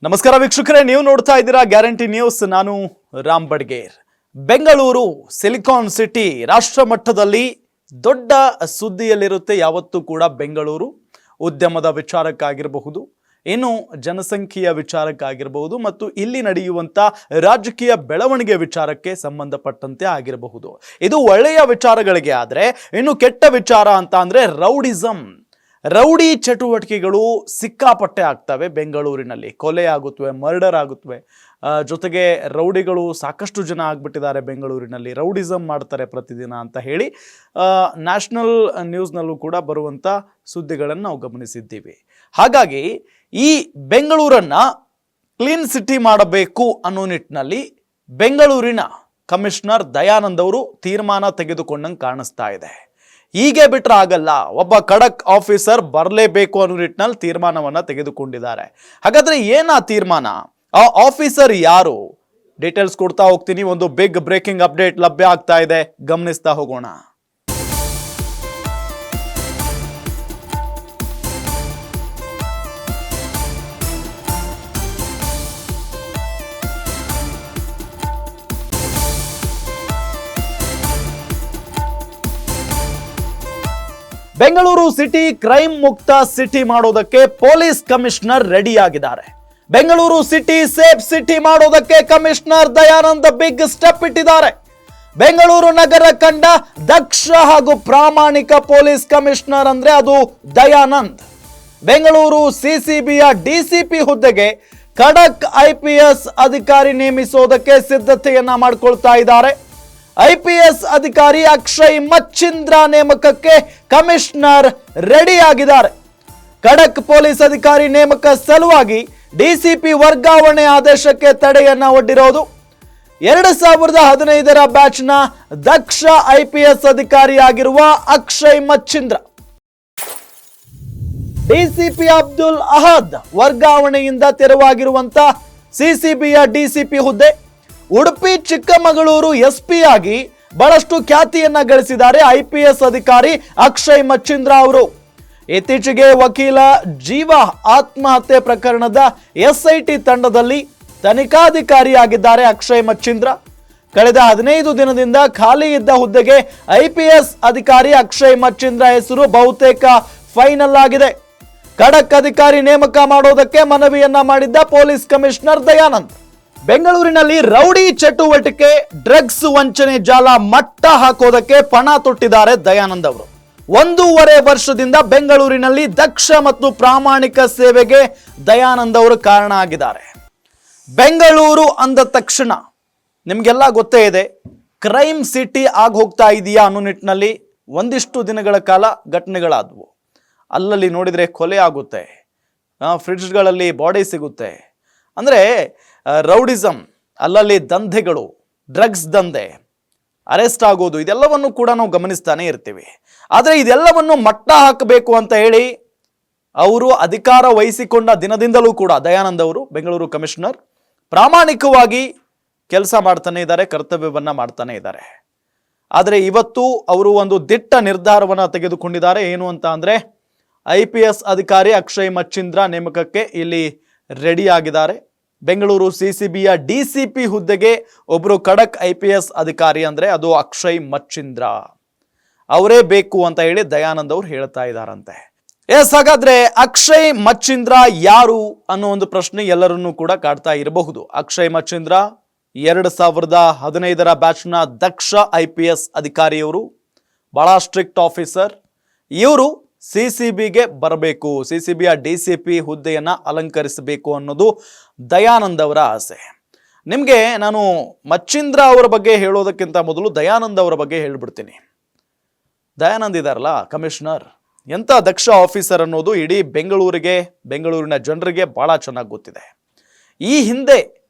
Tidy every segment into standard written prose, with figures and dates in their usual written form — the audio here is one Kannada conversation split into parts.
ನಮಸ್ಕಾರ ವೀಕ್ಷಕರೇ, ನೀವು ನೋಡ್ತಾ ಇದ್ದೀರಾ ಗ್ಯಾರಂಟಿ ನ್ಯೂಸ್. ನಾನು ರಾಮ್ ಬಡ್ಗೇರ್. ಬೆಂಗಳೂರು ಸಿಲಿಕಾನ್ ಸಿಟಿ ರಾಷ್ಟ್ರ ಮಟ್ಟದಲ್ಲಿ ದೊಡ್ಡ ಸುದ್ದಿಯಲ್ಲಿರುತ್ತೆ. ಯಾವತ್ತೂ ಕೂಡ ಬೆಂಗಳೂರು ಉದ್ಯಮದ ವಿಚಾರಕ್ಕಾಗಿರಬಹುದು, ಇನ್ನು ಜನಸಂಖ್ಯೆಯ ವಿಚಾರಕ್ಕಾಗಿರಬಹುದು, ಮತ್ತು ಇಲ್ಲಿ ನಡೆಯುವಂಥ ರಾಜಕೀಯ ಬೆಳವಣಿಗೆ ವಿಚಾರಕ್ಕೆ ಸಂಬಂಧಪಟ್ಟಂತೆ ಆಗಿರಬಹುದು. ಇದು ಒಳ್ಳೆಯ ವಿಚಾರಗಳಿಗೆ. ಆದರೆ ಇನ್ನು ಕೆಟ್ಟ ವಿಚಾರ ಅಂತ ಅಂದರೆ ರೌಡಿ ಚಟುವಟಿಕೆಗಳು ಸಿಕ್ಕಾಪಟ್ಟೆ ಆಗ್ತವೆ ಬೆಂಗಳೂರಿನಲ್ಲಿ. ಕೊಲೆ ಆಗುತ್ತವೆ, ಮರ್ಡರ್ ಆಗುತ್ತವೆ. ಜೊತೆಗೆ ರೌಡಿಗಳು ಸಾಕಷ್ಟು ಜನ ಆಗ್ಬಿಟ್ಟಿದ್ದಾರೆ ಬೆಂಗಳೂರಿನಲ್ಲಿ. ರೌಡಿಸಮ್ ಮಾಡ್ತಾರೆ ಪ್ರತಿದಿನ ಅಂತ ಹೇಳಿ ನ್ಯಾಷನಲ್ ನ್ಯೂಸ್ನಲ್ಲೂ ಕೂಡ ಬರುವಂಥ ಸುದ್ದಿಗಳನ್ನು ನಾವು ಗಮನಿಸಿದ್ದೀವಿ. ಹಾಗಾಗಿ ಈ ಬೆಂಗಳೂರನ್ನು ಕ್ಲೀನ್ ಸಿಟಿ ಮಾಡಬೇಕು ಅನ್ನೋ ನಿಟ್ಟಿನಲ್ಲಿ ಬೆಂಗಳೂರಿನ ಕಮಿಷನರ್ ದಯಾನಂದ್ ಅವರು ತೀರ್ಮಾನ ತೆಗೆದುಕೊಂಡಂಗೆ ಕಾಣಿಸ್ತಾ ಇದೆ. ಹೀಗೆ ಬಿಟ್ಟರೆ ಆಗಲ್ಲ, ಒಬ್ಬ ಖಡಕ್ ಆಫೀಸರ್ ಬರಲೇಬೇಕು ಅನ್ನೋ ನಿಟ್ಟಿನಲ್ಲಿ ತೀರ್ಮಾನವನ್ನು ತೆಗೆದುಕೊಂಡಿದ್ದಾರೆ. ಹಾಗಾದರೆ ಏನಾ ತೀರ್ಮಾನ, ಆ ಆಫೀಸರ್ ಯಾರು, ಡೀಟೇಲ್ಸ್ ಕೊಡ್ತಾ ಹೋಗ್ತೀನಿ. ಒಂದು ಬಿಗ್ ಬ್ರೇಕಿಂಗ್ ಅಪ್ಡೇಟ್ ಲಭ್ಯ ಆಗ್ತಾ ಇದೆ, ಗಮನಿಸ್ತಾ ಹೋಗೋಣ. ಬೆಂಗಳೂರು ಸಿಟಿ ಕ್ರೈಮ್ ಮುಕ್ತ ಸಿಟಿ ಮಾಡೋದಕ್ಕೆ ಪೊಲೀಸ್ ಕಮಿಷನರ್ ರೆಡಿ ಆಗಿದ್ದಾರೆ. ಬೆಂಗಳೂರು ಸಿಟಿ ಸೇಫ್ ಸಿಟಿ ಮಾಡೋದಕ್ಕೆ ಕಮಿಷನರ್ ದಯಾನಂದ್ ಬಿಗ್ ಸ್ಟೆಪ್ ಇಟ್ಟಿದ್ದಾರೆ. ಬೆಂಗಳೂರು ನಗರ ಕಂಡ ದಕ್ಷ ಹಾಗೂ ಪ್ರಾಮಾಣಿಕ ಪೊಲೀಸ್ ಕಮಿಷನರ್ ಅಂದ್ರೆ ಅದು ದಯಾನಂದ್. ಬೆಂಗಳೂರು ಸಿಸಿಬಿಯ ಡಿಸಿಪಿ ಹುದ್ದೆಗೆ ಖಡಕ್ IPS ಅಧಿಕಾರಿ ನೇಮಿಸೋದಕ್ಕೆ ಸಿದ್ಧತೆಯನ್ನ ಮಾಡಿಕೊಳ್ತಾ ಇದ್ದಾರೆ. IPS ಅಧಿಕಾರಿ ಅಕ್ಷಯ್ ಮಚ್ಚಿಂದ್ರ ನೇಮಕಕ್ಕೆ ಕಮಿಷನರ್ ರೆಡಿ ಆಗಿದ್ದಾರೆ. ಖಡಕ್ ಪೊಲೀಸ್ ಅಧಿಕಾರಿ ನೇಮಕ ಸಲುವಾಗಿ DCP ವರ್ಗಾವಣೆ ಆದೇಶಕ್ಕೆ ತಡೆಯನ್ನ ಒಡ್ಡಿರೋದು. 2015ರ ಬ್ಯಾಚ್ನ ದಕ್ಷ IPS ಅಧಿಕಾರಿಯಾಗಿರುವ Akshay Machindra DCP Abdul Ahad ವರ್ಗಾವಣೆಯಿಂದ ತೆರವಾಗಿರುವಂತ CCBಯ DCP ಹುದ್ದೆ. ಉಡುಪಿ ಚಿಕ್ಕಮಗಳೂರು SP ಆಗಿ ಬಹಳಷ್ಟು ಖ್ಯಾತಿಯನ್ನ ಗಳಿಸಿದ್ದಾರೆ IPS ಅಧಿಕಾರಿ ಅಕ್ಷಯ್ ಮಚ್ಚಿಂದ್ರ ಅವರು. ಇತ್ತೀಚೆಗೆ ವಕೀಲ ಜೀವ ಆತ್ಮಹತ್ಯೆ ಪ್ರಕರಣದ SIT ತಂಡದಲ್ಲಿ ತನಿಖಾಧಿಕಾರಿಯಾಗಿದ್ದಾರೆ ಅಕ್ಷಯ್ ಮಚ್ಚಿಂದ್ರ. ಕಳೆದ 15 ದಿನದಿಂದ ಖಾಲಿ ಇದ್ದ ಹುದ್ದೆಗೆ IPS ಅಧಿಕಾರಿ ಅಕ್ಷಯ್ ಮಚ್ಚಿಂದ್ರ ಹೆಸರು ಬಹುತೇಕ ಫೈನಲ್ ಆಗಿದೆ. ಖಡಕ್ ಅಧಿಕಾರಿ ನೇಮಕ ಮಾಡೋದಕ್ಕೆ ಮನವಿಯನ್ನ ಮಾಡಿದ್ದ ಪೊಲೀಸ್ ಕಮಿಷನರ್ ದಯಾನಂದ್. ಬೆಂಗಳೂರಿನಲ್ಲಿ ರೌಡಿ ಚಟುವಟಿಕೆ, ಡ್ರಗ್ಸ್ ವಂಚನೆ ಜಾಲ ಮಟ್ಟ ಹಾಕೋದಕ್ಕೆ ಪಣ ತೊಟ್ಟಿದ್ದಾರೆ ದಯಾನಂದ್ ಅವರು. 1.5 ವರ್ಷದಿಂದ ಬೆಂಗಳೂರಿನಲ್ಲಿ ದಕ್ಷ ಮತ್ತು ಪ್ರಾಮಾಣಿಕ ಸೇವೆಗೆ ದಯಾನಂದ್ ಅವರು ಕಾರಣ ಆಗಿದ್ದಾರೆ. ಬೆಂಗಳೂರು ಅಂದ ತಕ್ಷಣ ನಿಮ್ಗೆಲ್ಲ ಗೊತ್ತೇ ಇದೆ, ಕ್ರೈಮ್ ಸಿಟಿ ಆಗಿ ಹೋಗ್ತಾ ಇದೆಯಾ ಅನ್ನೋ ನಿಟ್ಟಿನಲ್ಲಿ ಒಂದಿಷ್ಟು ದಿನಗಳ ಕಾಲ ಘಟನೆಗಳಾದವು. ಅಲ್ಲಲ್ಲಿ ನೋಡಿದರೆ ಕೊಲೆ ಆಗುತ್ತೆ, ಫ್ರಿಡ್ಜ್ಗಳಲ್ಲಿ ಬಾಡಿ ಸಿಗುತ್ತೆ. ಅಂದರೆ ರೌಡಿಸಮ್, ಅಲ್ಲಲ್ಲಿ ದಂಧೆಗಳು, ಡ್ರಗ್ಸ್ ದಂಧೆ, ಅರೆಸ್ಟ್ ಆಗೋದು, ಇದೆಲ್ಲವನ್ನು ಕೂಡ ನಾವು ಗಮನಿಸ್ತಾನೆ ಇರ್ತೀವಿ. ಆದರೆ ಇದೆಲ್ಲವನ್ನು ಮಟ್ಟ ಹಾಕಬೇಕು ಅಂತ ಹೇಳಿ ಅವರು ಅಧಿಕಾರ ವಹಿಸಿಕೊಂಡ ದಿನದಿಂದಲೂ ಕೂಡ ದಯಾನಂದ್ ಅವರು ಬೆಂಗಳೂರು ಕಮಿಷನರ್ ಪ್ರಾಮಾಣಿಕವಾಗಿ ಕೆಲಸ ಮಾಡ್ತಾನೆ ಇದ್ದಾರೆ, ಕರ್ತವ್ಯವನ್ನ ಮಾಡ್ತಾನೆ ಇದ್ದಾರೆ. ಆದರೆ ಇವತ್ತು ಅವರು ಒಂದು ದಿಟ್ಟ ನಿರ್ಧಾರವನ್ನು ತೆಗೆದುಕೊಂಡಿದ್ದಾರೆ. ಏನು ಅಂತ ಅಂದರೆ IPS ಅಧಿಕಾರಿ ಅಕ್ಷಯ್ ಮಚ್ಚಿಂದ್ರ ನೇಮಕಕ್ಕೆ ಇಲ್ಲಿ ರೆಡಿ ಆಗಿದ್ದಾರೆ. ಬೆಂಗಳೂರು CCBಯ DCP ಹುದ್ದೆಗೆ ಒಬ್ಬರು ಖಡಕ್ IPS ಅಧಿಕಾರಿ ಅಂದರೆ ಅದು ಅಕ್ಷಯ್ ಮಚ್ಚಿಂದ್ರ ಅವರೇ ಬೇಕು ಅಂತ ಹೇಳಿ ದಯಾನಂದ್ ಅವರು ಹೇಳ್ತಾ ಇದ್ದಾರಂತೆ. ಹಾಗಾದ್ರೆ ಅಕ್ಷಯ್ ಮಚ್ಚಿಂದ್ರ ಯಾರು ಅನ್ನೋ ಒಂದು ಪ್ರಶ್ನೆ ಎಲ್ಲರನ್ನೂ ಕೂಡ ಕಾಡ್ತಾ ಇರಬಹುದು. ಅಕ್ಷಯ್ ಮಚ್ಚಿಂದ್ರ 2015ರ ಬ್ಯಾಚ್ನ ದಕ್ಷ IPS ಅಧಿಕಾರಿಯವರು, ಬಹಳ ಸ್ಟ್ರಿಕ್ಟ್ ಆಫೀಸರ್. ಇವರು CCBಗೆ ಬರಬೇಕು, CCBಯ DCP ಹುದ್ದೆಯನ್ನು ಅಲಂಕರಿಸಬೇಕು ಅನ್ನೋದು ದಯಾನಂದ್ ಅವರ ಆಸೆ. ನಿಮಗೆ ನಾನು ಮಚ್ಚಿಂದ್ರ ಅವರ ಬಗ್ಗೆ ಹೇಳೋದಕ್ಕಿಂತ ಮೊದಲು ದಯಾನಂದ್ ಅವರ ಬಗ್ಗೆ ಹೇಳ್ಬಿಡ್ತೀನಿ. ದಯಾನಂದ್ ಇದಾರಲ್ಲ ಕಮಿಷನರ್, ಎಂಥ ದಕ್ಷ ಆಫೀಸರ್ ಅನ್ನೋದು ಇಡೀ ಬೆಂಗಳೂರಿನ ಜನರಿಗೆ ಭಾಳ ಚೆನ್ನಾಗಿ ಗೊತ್ತಿದೆ. ಈ ಹಿಂದೆ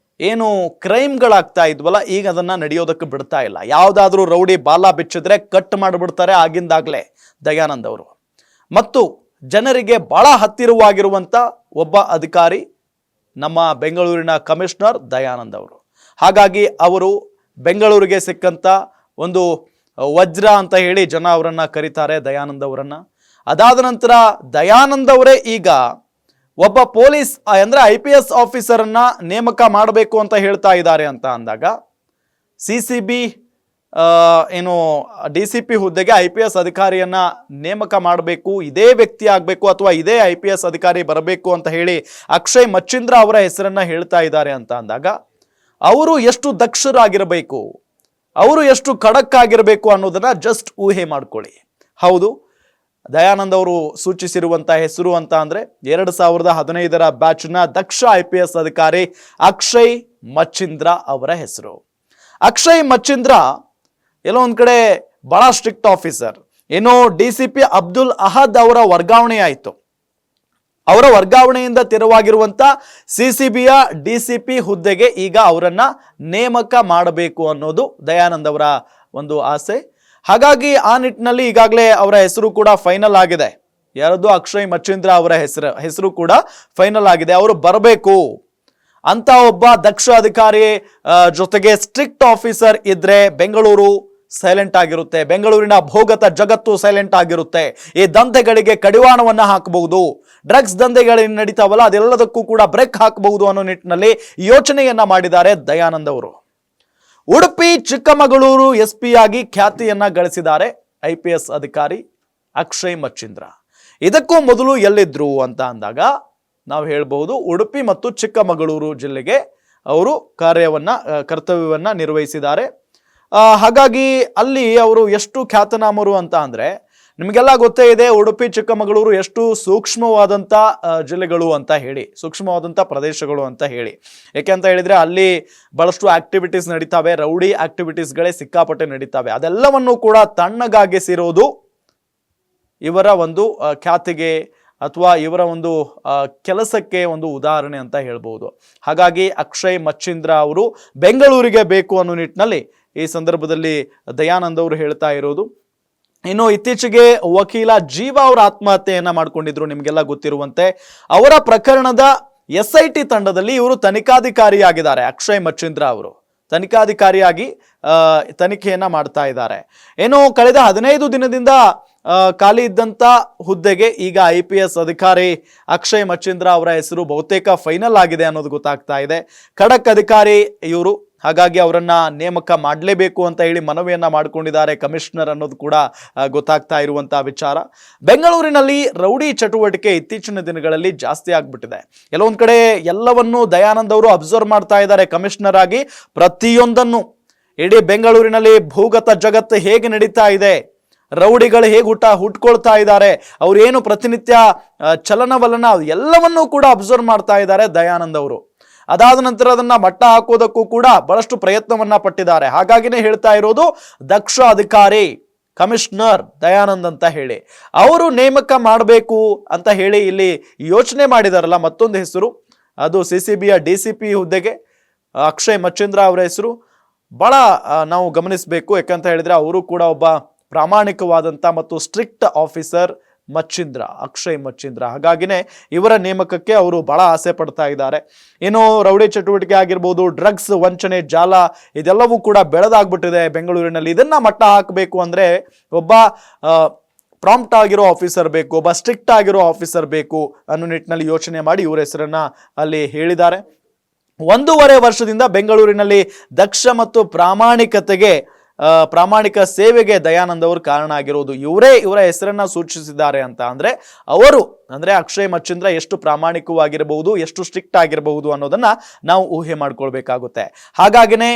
ಏನು ಕ್ರೈಮ್ಗಳಾಗ್ತಾ ಇದ್ವಲ್ಲ, ಈಗ ಅದನ್ನು ನಡೆಯೋದಕ್ಕೆ ಬಿಡ್ತಾ ಇಲ್ಲ. ಯಾವುದಾದ್ರೂ ರೌಡಿ ಬಾಲ ಬಿಚ್ಚಿದ್ರೆ ಕಟ್ ಮಾಡಿಬಿಡ್ತಾರೆ ಆಗಿಂದಾಗಲೇ ದಯಾನಂದ್ ಅವರು. ಮತ್ತು ಜನರಿಗೆ ಬಹಳ ಹತ್ತಿರವಾಗಿರುವಂಥ ಒಬ್ಬ ಅಧಿಕಾರಿ ನಮ್ಮ ಬೆಂಗಳೂರಿನ ಕಮಿಷನರ್ ದಯಾನಂದ್ ಅವರು. ಹಾಗಾಗಿ ಅವರು ಬೆಂಗಳೂರಿಗೆ ಸಿಕ್ಕಂಥ ಒಂದು ವಜ್ರ ಅಂತ ಹೇಳಿ ಜನ ಅವರನ್ನು ಕರೀತಾರೆ, ದಯಾನಂದ್ ಅವರನ್ನು. ಅದಾದ ನಂತರ ದಯಾನಂದ್ ಅವರೇ ಈಗ ಒಬ್ಬ ಪೊಲೀಸ್ ಅಂದ್ರೆ IPS ಆಫೀಸರ್ ಅನ್ನ ನೇಮಕ ಮಾಡಬೇಕು ಅಂತ ಹೇಳ್ತಾ ಇದ್ದಾರೆ ಅಂತ ಅಂದಾಗ CCB ಏನು DCP ಹುದ್ದೆಗೆ IPS ಅಧಿಕಾರಿಯನ್ನ ನೇಮಕ ಮಾಡಬೇಕು, ಇದೇ ವ್ಯಕ್ತಿ ಆಗಬೇಕು ಅಥವಾ ಇದೇ IPS ಅಧಿಕಾರಿ ಬರಬೇಕು ಅಂತ ಹೇಳಿ ಅಕ್ಷಯ್ ಮಚ್ಚಿಂದ್ರ ಅವರ ಹೆಸರನ್ನ ಹೇಳ್ತಾ ಇದ್ದಾರೆ ಅಂತ ಅಂದಾಗ ಅವರು ಎಷ್ಟು ದಕ್ಷರಾಗಿರಬೇಕು, ಅವರು ಎಷ್ಟು ಖಡಕ್ ಆಗಿರಬೇಕು ಅನ್ನೋದನ್ನ ಜಸ್ಟ್ ಊಹೆ ಮಾಡ್ಕೊಳ್ಳಿ. ಹೌದು, ದಯಾನಂದ್ ಅವರು ಸೂಚಿಸಿರುವಂತಹ ಹೆಸರು ಅಂತ ಅಂದ್ರೆ 2015ರ ಬ್ಯಾಚ್ನ ದಕ್ಷ IPS ಅಧಿಕಾರಿ ಅಕ್ಷಯ್ ಮಚ್ಚಿಂದ್ರ ಅವರ ಹೆಸರು. ಅಕ್ಷಯ್ ಮಚ್ಚಿಂದ್ರ ಎಲ್ಲೋ ಒಂದ್ ಕಡೆ ಬಹಳ ಸ್ಟ್ರಿಕ್ಟ್ ಆಫೀಸರ್. ಏನೋ DCP ಅಬ್ದುಲ್ ಅಹದ್ ಅವರ ವರ್ಗಾವಣೆ ಆಯಿತು. ಅವರ ವರ್ಗಾವಣೆಯಿಂದ ತೆರವಾಗಿರುವಂತ CCBಯ DCP ಹುದ್ದೆಗೆ ಈಗ ಅವರನ್ನ ನೇಮಕ ಮಾಡಬೇಕು ಅನ್ನೋದು ದಯಾನಂದ್ ಅವರ ಒಂದು ಆಸೆ. ಹಾಗಾಗಿ ಆ ನಿಟ್ಟಿನಲ್ಲಿ ಈಗಾಗಲೇ ಅವರ ಹೆಸರು ಕೂಡ ಫೈನಲ್ ಆಗಿದೆ. ಯಾರದು? ಅಕ್ಷಯ್ ಮಚ್ಚಿಂದ್ರ ಅವರ ಹೆಸರು ಕೂಡ ಫೈನಲ್ ಆಗಿದೆ. ಅವರು ಬರಬೇಕು ಅಂತ ಒಬ್ಬ ದಕ್ಷ ಅಧಿಕಾರಿ ಜೊತೆಗೆ ಸ್ಟ್ರಿಕ್ಟ್ ಆಫೀಸರ್ ಇದ್ರೆ ಬೆಂಗಳೂರು ಸೈಲೆಂಟ್ ಆಗಿರುತ್ತೆ, ಬೆಂಗಳೂರಿನ ಭೋಗತ ಜಗತ್ತು ಸೈಲೆಂಟ್ ಆಗಿರುತ್ತೆ. ಈ ದಂಧೆಗಳಿಗೆ ಕಡಿವಾಣವನ್ನ ಹಾಕಬಹುದು, ಡ್ರಗ್ಸ್ ದಂಧೆಗಳು ನಡೀತಾವಲ್ಲ ಅದೆಲ್ಲದಕ್ಕೂ ಕೂಡ ಬ್ರೇಕ್ ಹಾಕಬಹುದು ಅನ್ನೋ ನಿಟ್ಟಿನಲ್ಲಿ ಯೋಚನೆಯನ್ನ ಮಾಡಿದ್ದಾರೆ ದಯಾನಂದ್ ಅವರು. ಉಡುಪಿ ಚಿಕ್ಕಮಗಳೂರು SP ಆಗಿ ಖ್ಯಾತಿಯನ್ನ ಗಳಿಸಿದ್ದಾರೆ IPS ಅಧಿಕಾರಿ ಅಕ್ಷಯ್ ಮಚ್ಚಿಂದ್ರ. ಇದಕ್ಕೂ ಮೊದಲು ಎಲ್ಲಿದ್ರು ಅಂತ ಅಂದಾಗ ನಾವು ಹೇಳ್ಬಹುದು ಉಡುಪಿ ಮತ್ತು ಚಿಕ್ಕಮಗಳೂರು ಜಿಲ್ಲೆಗೆ ಅವರು ಕರ್ತವ್ಯವನ್ನ ನಿರ್ವಹಿಸಿದ್ದಾರೆ. ಹಾಗಾಗಿ ಅಲ್ಲಿ ಅವರು ಎಷ್ಟು ಖ್ಯಾತನಾಮರು ಅಂತ ಅಂದ್ರೆ ನಿಮಗೆಲ್ಲ ಗೊತ್ತೇ ಇದೆ, ಉಡುಪಿ ಚಿಕ್ಕಮಗಳೂರು ಎಷ್ಟು ಸೂಕ್ಷ್ಮವಾದಂಥ ಜಿಲ್ಲೆಗಳು ಅಂತ ಹೇಳಿ, ಸೂಕ್ಷ್ಮವಾದಂಥ ಪ್ರದೇಶಗಳು ಅಂತ ಹೇಳಿ. ಯಾಕೆ ಅಂತ ಹೇಳಿದ್ರೆ ಅಲ್ಲಿ ಬಹಳಷ್ಟು ಆಕ್ಟಿವಿಟೀಸ್ ನಡೀತಾವೆ, ರೌಡಿ ಆಕ್ಟಿವಿಟೀಸ್ಗಳೇ ಸಿಕ್ಕಾಪಟ್ಟೆ ನಡೀತಾವೆ. ಅದೆಲ್ಲವನ್ನು ಕೂಡ ತಣ್ಣಗಾಗಿಸಿರೋದು ಇವರ ಒಂದು ಖ್ಯಾತಿಗೆ ಅಥವಾ ಇವರ ಒಂದು ಕೆಲಸಕ್ಕೆ ಒಂದು ಉದಾಹರಣೆ ಅಂತ ಹೇಳ್ಬೋದು. ಹಾಗಾಗಿ ಅಕ್ಷಯ್ ಮಚ್ಚಿಂದ್ರ ಅವರು ಬೆಂಗಳೂರಿಗೆ ಬೇಕು ಅನ್ನೋ ನಿಟ್ಟಿನಲ್ಲಿ ಈ ಸಂದರ್ಭದಲ್ಲಿ ದಯಾನಂದ್ ಅವರು ಹೇಳ್ತಾ ಇರೋದು. ಇನ್ನು ಇತ್ತೀಚೆಗೆ ವಕೀಲ ಜೀವ ಅವರ ಆತ್ಮಹತ್ಯೆಯನ್ನ ಮಾಡ್ಕೊಂಡಿದ್ರು, ನಿಮ್ಗೆಲ್ಲ ಗೊತ್ತಿರುವಂತೆ. ಅವರ ಪ್ರಕರಣದ SIT ತಂಡದಲ್ಲಿ ಇವರು ತನಿಖಾಧಿಕಾರಿಯಾಗಿದ್ದಾರೆ. ಅಕ್ಷಯ್ ಮಚ್ಚಿಂದ್ರ ಅವರು ತನಿಖಾಧಿಕಾರಿಯಾಗಿ ತನಿಖೆಯನ್ನ ಮಾಡ್ತಾ ಇದ್ದಾರೆ. ಏನು ಕಳೆದ 15 ದಿನದಿಂದ ಖಾಲಿ ಇದ್ದಂತ ಹುದ್ದೆಗೆ ಈಗ IPS ಅಧಿಕಾರಿ ಅಕ್ಷಯ್ ಮಚ್ಚಿಂದ್ರ ಅವರ ಹೆಸರು ಬಹುತೇಕ ಫೈನಲ್ ಆಗಿದೆ ಅನ್ನೋದು ಗೊತ್ತಾಗ್ತಾ ಇದೆ. ಖಡಕ್ ಅಧಿಕಾರಿ ಇವರು, ಹಾಗಾಗಿ ಅವರನ್ನ ನೇಮಕ ಮಾಡಲೇಬೇಕು ಅಂತ ಹೇಳಿ ಮನವಿಯನ್ನ ಮಾಡಿಕೊಂಡಿದ್ದಾರೆ ಕಮಿಷನರ್ ಅನ್ನೋದು ಕೂಡ ಗೊತ್ತಾಗ್ತಾ ಇರುವಂತಹ ವಿಚಾರ. ಬೆಂಗಳೂರಿನಲ್ಲಿ ರೌಡಿ ಚಟುವಟಿಕೆ ಇತ್ತೀಚಿನ ದಿನಗಳಲ್ಲಿ ಜಾಸ್ತಿ ಆಗ್ಬಿಟ್ಟಿದೆ. ಕೆಲವೊಂದ್ ಕಡೆ ಎಲ್ಲವನ್ನೂ ದಯಾನಂದ್ ಅವರು ಅಬ್ಸರ್ವ್ ಮಾಡ್ತಾ ಇದ್ದಾರೆ ಕಮಿಷನರ್ ಆಗಿ. ಪ್ರತಿಯೊಂದನ್ನು ಇಡೀ ಬೆಂಗಳೂರಿನಲ್ಲಿ ಭೂಗತ ಜಗತ್ತು ಹೇಗೆ ನಡೀತಾ ಇದೆ, ರೌಡಿಗಳು ಹೇಗೆ ಹುಟ್ಕೊಳ್ತಾ ಇದ್ದಾರೆ, ಅವ್ರು ಏನು ಪ್ರತಿನಿತ್ಯ ಚಲನವಲನ ಎಲ್ಲವನ್ನೂ ಕೂಡ ಅಬ್ಸರ್ವ್ ಮಾಡ್ತಾ ಇದ್ದಾರೆ ದಯಾನಂದ್ ಅವರು. ಅದಾದ ನಂತರ ಅದನ್ನ ಮಟ್ಟ ಹಾಕೋದಕ್ಕೂ ಕೂಡ ಬಹಳಷ್ಟು ಪ್ರಯತ್ನವನ್ನ ಪಟ್ಟಿದ್ದಾರೆ. ಹಾಗಾಗಿನೇ ಹೇಳ್ತಾ ಇರೋದು ದಕ್ಷ ಅಧಿಕಾರಿ ಕಮಿಷನರ್ ದಯಾನಂದ್ ಅಂತ ಹೇಳಿ ಅವರು ನೇಮಕ ಮಾಡಬೇಕು ಅಂತ ಹೇಳಿ ಇಲ್ಲಿ ಯೋಚನೆ ಮಾಡಿದಾರಲ್ಲ. ಮತ್ತೊಂದು ಹೆಸರು ಅದು CCBಯ DCP ಹುದ್ದೆಗೆ ಅಕ್ಷಯ್ ಮಚ್ಚಿಂದ್ರ ಅವರ ಹೆಸರು ಬಹಳ ನಾವು ಗಮನಿಸಬೇಕು. ಯಾಕಂತ ಹೇಳಿದ್ರೆ ಅವರು ಕೂಡ ಒಬ್ಬ ಪ್ರಾಮಾಣಿಕವಾದಂತ ಮತ್ತು ಸ್ಟ್ರಿಕ್ಟ್ ಆಫೀಸರ್ ಅಕ್ಷಯ್ ಮಚ್ಚಿಂದ್ರ. ಹಾಗಾಗಿನೇ ಇವರ ನೇಮಕಕ್ಕೆ ಅವರು ಬಹಳ ಆಸೆ ಪಡ್ತಾ ಇದ್ದಾರೆ. ಇನ್ನು ರೌಡಿ ಚಟುವಟಿಕೆ ಆಗಿರ್ಬೋದು, ಡ್ರಗ್ಸ್ ವಂಚನೆ ಜಾಲ ಇದೆಲ್ಲವೂ ಕೂಡ ಬೆಳೆದಾಗ್ಬಿಟ್ಟಿದೆ ಬೆಂಗಳೂರಿನಲ್ಲಿ. ಇದನ್ನ ಮಟ್ಟ ಹಾಕಬೇಕು ಅಂದ್ರೆ ಒಬ್ಬ ಪ್ರಾಂಪ್ಟ್ ಆಗಿರೋ ಆಫೀಸರ್ ಬೇಕು, ಒಬ್ಬ ಸ್ಟ್ರಿಕ್ಟ್ ಆಗಿರೋ ಆಫೀಸರ್ ಬೇಕು ಅನ್ನೋ ನಿಟ್ಟಿನಲ್ಲಿ ಯೋಚನೆ ಮಾಡಿ ಇವರ ಹೆಸರನ್ನ ಅಲ್ಲಿ ಹೇಳಿದ್ದಾರೆ. 1.5 ವರ್ಷದಿಂದ ಬೆಂಗಳೂರಿನಲ್ಲಿ ದಕ್ಷ ಮತ್ತು ಪ್ರಾಮಾಣಿಕ ಸೇವೆಗೆ ದಯಾನಂದ್ ಅವರು ಕಾರಣ ಆಗಿರೋದು. ಇವರ ಹೆಸರನ್ನ ಸೂಚಿಸಿದ್ದಾರೆ ಅಂತ ಅಂದ್ರೆ ಅಕ್ಷಯ್ ಮಚ್ಚಿಂದ್ರ ಎಷ್ಟು ಪ್ರಾಮಾಣಿಕವಾಗಿರಬಹುದು, ಎಷ್ಟು ಸ್ಟ್ರಿಕ್ಟ್ ಆಗಿರಬಹುದು ಅನ್ನೋದನ್ನ ನಾವು ಊಹೆ ಮಾಡ್ಕೊಳ್ಬೇಕಾಗುತ್ತೆ. ಹಾಗಾಗಿನೇ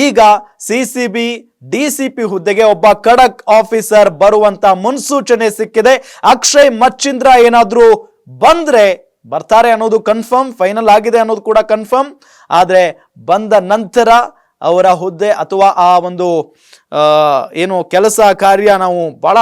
ಈಗ CCB DCP ಹುದ್ದೆಗೆ ಒಬ್ಬ ಖಡಕ್ ಆಫೀಸರ್ ಬರುವಂತ ಮುನ್ಸೂಚನೆ ಸಿಕ್ಕಿದೆ. ಅಕ್ಷಯ್ ಮಚ್ಚಿಂದ್ರ ಏನಾದ್ರೂ ಬರ್ತಾರೆ ಅನ್ನೋದು ಕನ್ಫರ್ಮ್, ಫೈನಲ್ ಆಗಿದೆ ಅನ್ನೋದು ಕೂಡ ಕನ್ಫರ್ಮ್. ಆದ್ರೆ ಬಂದ ನಂತರ ಅವರ ಹುದ್ದೆ ಅಥವಾ ಆ ಒಂದು ಏನು ಕೆಲಸ ಕಾರ್ಯ ನಾವು ಬಹಳ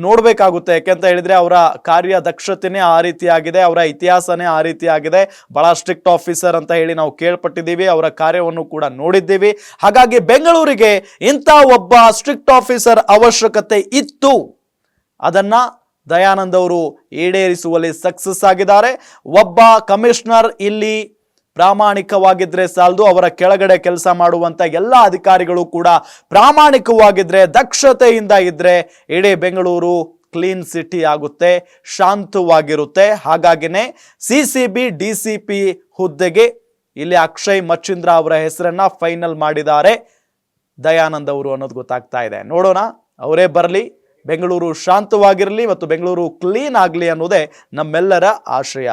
ನೋಡ್ಬೇಕಾಗುತ್ತೆ. ಯಾಕೆಂತ ಹೇಳಿದ್ರೆ ಅವರ ಕಾರ್ಯ ದಕ್ಷತೆನೇ ಆ ರೀತಿಯಾಗಿದೆ, ಅವರ ಇತಿಹಾಸನೇ ಆ ರೀತಿಯಾಗಿದೆ. ಬಹಳ ಸ್ಟ್ರಿಕ್ಟ್ ಆಫೀಸರ್ ಅಂತ ಹೇಳಿ ನಾವು ಕೇಳ್ಪಟ್ಟಿದ್ದೀವಿ, ಅವರ ಕಾರ್ಯವನ್ನು ಕೂಡ ನೋಡಿದ್ದೀವಿ. ಹಾಗಾಗಿ ಬೆಂಗಳೂರಿಗೆ ಇಂಥ ಒಬ್ಬ ಸ್ಟ್ರಿಕ್ಟ್ ಆಫೀಸರ್ ಅವಶ್ಯಕತೆ ಇತ್ತು. ಅದನ್ನ ದಯಾನಂದ್ ಅವರು ಈಡೇರಿಸುವಲ್ಲಿ ಸಕ್ಸಸ್ ಆಗಿದ್ದಾರೆ. ಒಬ್ಬ ಕಮಿಷನರ್ ಇಲ್ಲಿ ಪ್ರಾಮಾಣಿಕವಾಗಿದ್ರೆ ಸಾಲದು, ಅವರ ಕೆಳಗಡೆ ಕೆಲಸ ಮಾಡುವಂತ ಎಲ್ಲ ಅಧಿಕಾರಿಗಳು ಕೂಡ ಪ್ರಾಮಾಣಿಕವಾಗಿದ್ರೆ, ದಕ್ಷತೆಯಿಂದ ಇದ್ರೆ ಇಡೀ ಬೆಂಗಳೂರು ಕ್ಲೀನ್ ಸಿಟಿ ಆಗುತ್ತೆ, ಶಾಂತವಾಗಿರುತ್ತೆ. ಹಾಗಾಗಿನೇ CCB DCP ಹುದ್ದೆಗೆ ಇಲ್ಲಿ ಅಕ್ಷಯ್ ಮಚ್ಚಿಂದ್ರ ಅವರ ಹೆಸರನ್ನ ಫೈನಲ್ ಮಾಡಿದ್ದಾರೆ ದಯಾನಂದ್ ಅವರು ಅನ್ನೋದು ಗೊತ್ತಾಗ್ತಾ ಇದೆ. ನೋಡೋಣ, ಅವರೇ ಬರಲಿ, ಬೆಂಗಳೂರು ಶಾಂತವಾಗಿರಲಿ ಮತ್ತು ಬೆಂಗಳೂರು ಕ್ಲೀನ್ ಆಗಲಿ ಅನ್ನೋದೇ ನಮ್ಮೆಲ್ಲರ ಆಶಯ.